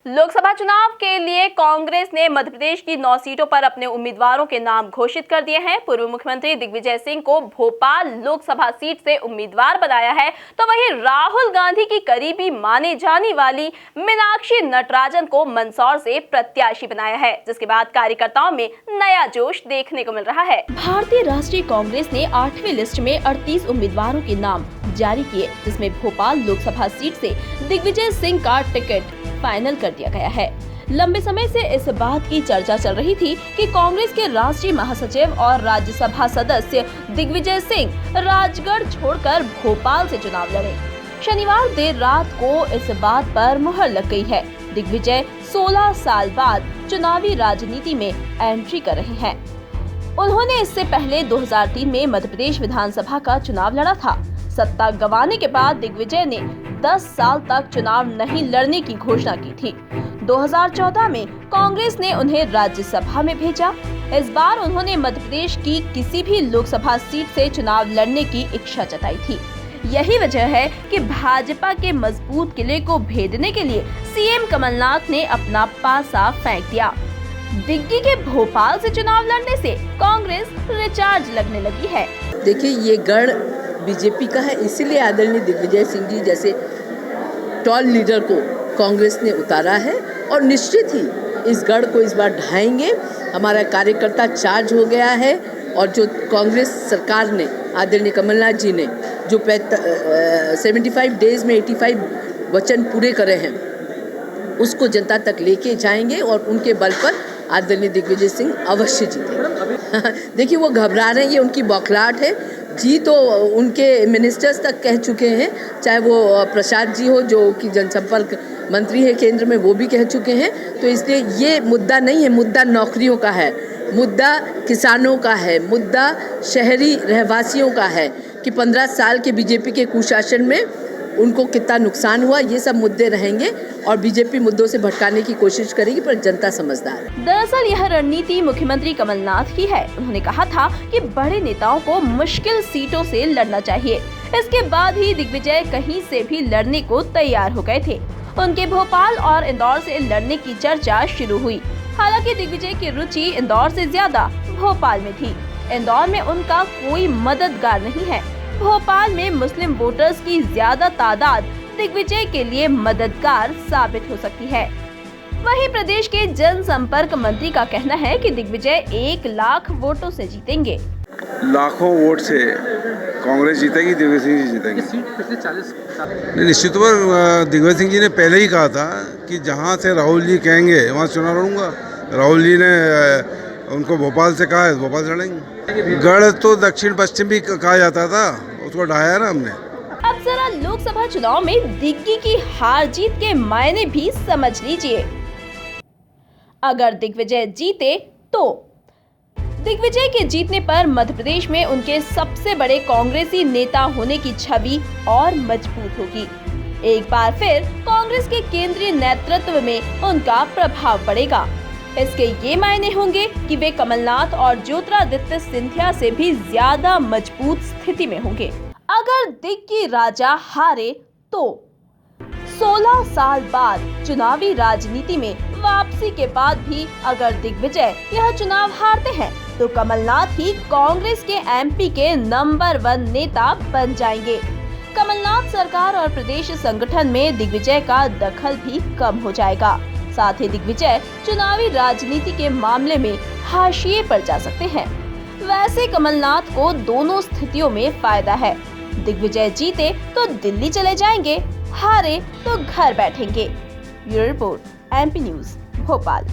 लोकसभा चुनाव के लिए कांग्रेस ने मध्य प्रदेश की 9 सीटों पर अपने उम्मीदवारों के नाम घोषित कर दिए हैं। पूर्व मुख्यमंत्री दिग्विजय सिंह को भोपाल लोकसभा सीट से उम्मीदवार बनाया है, तो वहीं राहुल गांधी की करीबी माने जाने वाली मीनाक्षी नटराजन को मंदसौर से प्रत्याशी बनाया है, जिसके बाद कार्यकर्ताओं में नया जोश देखने को मिल रहा है। भारतीय राष्ट्रीय कांग्रेस ने 8वीं लिस्ट में 38 उम्मीदवारों के नाम जारी किए, जिसमें भोपाल लोकसभा सीट से दिग्विजय सिंह का टिकट फाइनल कर दिया गया है। लंबे समय से इस बात की चर्चा चल रही थी कि कांग्रेस के राष्ट्रीय महासचिव और राज्यसभा सदस्य दिग्विजय सिंह राजगढ़ छोड़कर भोपाल से चुनाव लड़े। शनिवार देर रात को इस बात पर मुहर लग गई है। दिग्विजय 16 साल बाद चुनावी राजनीति में एंट्री कर रहे हैं। उन्होंने इससे पहले 2003 में मध्य प्रदेश विधानसभा का चुनाव लड़ा था। सत्ता गंवाने के बाद दिग्विजय ने 10 साल तक चुनाव नहीं लड़ने की घोषणा की थी। 2014 में कांग्रेस ने उन्हें राज्यसभा में भेजा। इस बार उन्होंने मध्य प्रदेश की किसी भी लोकसभा सीट से चुनाव लड़ने की इच्छा जताई थी। यही वजह है कि भाजपा के मजबूत किले को भेदने के लिए सीएम कमलनाथ ने अपना पासा फेंक दिया। दिग्गी के भोपाल से चुनाव लड़ने से कांग्रेस रिचार्ज लगने लगी है। देखिए, ये गढ़ बीजेपी का है, इसीलिए आदरणीय दिग्विजय सिंह जी जैसे टॉल लीडर को कांग्रेस ने उतारा है और निश्चित ही इस गढ़ को इस बार ढाएंगे। हमारा कार्यकर्ता चार्ज हो गया है और जो कांग्रेस सरकार ने, आदरणीय कमलनाथ जी ने जो 75 डेज में 85 वचन पूरे करे हैं, उसको जनता तक लेके जाएंगे और उनके बल पर आदरणीय दिग्विजय सिंह अवश्य जीतेंगे। देखिए, वो घबरा रहे हैं, ये उनकी बौखलाहट है। जी तो उनके मिनिस्टर्स तक कह चुके हैं, चाहे वो प्रसाद जी हो जो कि जनसंपर्क मंत्री है केंद्र में, वो भी कह चुके हैं। तो इसलिए ये मुद्दा नहीं है, मुद्दा नौकरियों का है, मुद्दा किसानों का है, मुद्दा शहरी रहवासियों का है कि 15 साल के बीजेपी के कुशासन में उनको कितना नुकसान हुआ। ये सब मुद्दे रहेंगे और बीजेपी मुद्दों से भटकाने की कोशिश करेगी, पर जनता समझदार है। दरअसल यह रणनीति मुख्यमंत्री कमलनाथ की है। उन्होंने कहा था कि बड़े नेताओं को मुश्किल सीटों से लड़ना चाहिए। इसके बाद ही दिग्विजय कहीं से भी लड़ने को तैयार हो गए थे। उनके भोपाल और इंदौर से लड़ने की चर्चा शुरू हुई। हालांकि दिग्विजय की रुचि इंदौर से ज्यादा भोपाल में थी। इंदौर में उनका कोई मददगार नहीं है। भोपाल में मुस्लिम वोटर्स की ज्यादा तादाद दिग्विजय के लिए मददगार साबित हो सकती है। वहीं प्रदेश के जनसंपर्क मंत्री का कहना है कि दिग्विजय 1 लाख वोटों से जीतेंगे। लाखों वोट से कांग्रेस जीतेगी, दिग्विजय सिंह जी जीतेंगे। पिछले 40 साल निश्चित तौर पर दिग्विजय सिंह जी ने पहले ही कहा था कि जहां से राहुल जी कहेंगे वहां चुनाव लड़ूंगा। राहुल जी ने उनको भोपाल से कहा है, भोपाल से लड़ेंगे। गढ़ तो दक्षिण पश्चिम भी कहा जाता था, उसको ढाया ना हमने। अब जरा लोकसभा चुनाव में दिग्गी की हार जीत के मायने भी समझ लीजिए। अगर दिग्विजय जीते तो दिग्विजय के जीतने पर मध्य प्रदेश में उनके सबसे बड़े कांग्रेसी नेता होने की छवि और मजबूत होगी। एक बार फिर कांग्रेस के केंद्रीय नेतृत्व में उनका प्रभाव बढ़ेगा। इसके ये मायने होंगे कि वे कमलनाथ और ज्योतिरादित्य सिंधिया से भी ज्यादा मजबूत स्थिति में होंगे। अगर दिग्गी राजा हारे तो 16 साल बाद चुनावी राजनीति में वापसी के बाद भी अगर दिग्विजय यह चुनाव हारते हैं तो कमलनाथ ही कांग्रेस के एमपी के नंबर 1 नेता बन जाएंगे। कमलनाथ सरकार और प्रदेश संगठन में दिग्विजय का दखल भी कम हो जाएगा। साथ ही दिग्विजय चुनावी राजनीति के मामले में हाशिए पर जा सकते हैं। वैसे कमलनाथ को दोनों स्थितियों में फायदा है। दिग्विजय जीते तो दिल्ली चले जाएंगे, हारे तो घर बैठेंगे। Bureau report, MP news, Bhopal.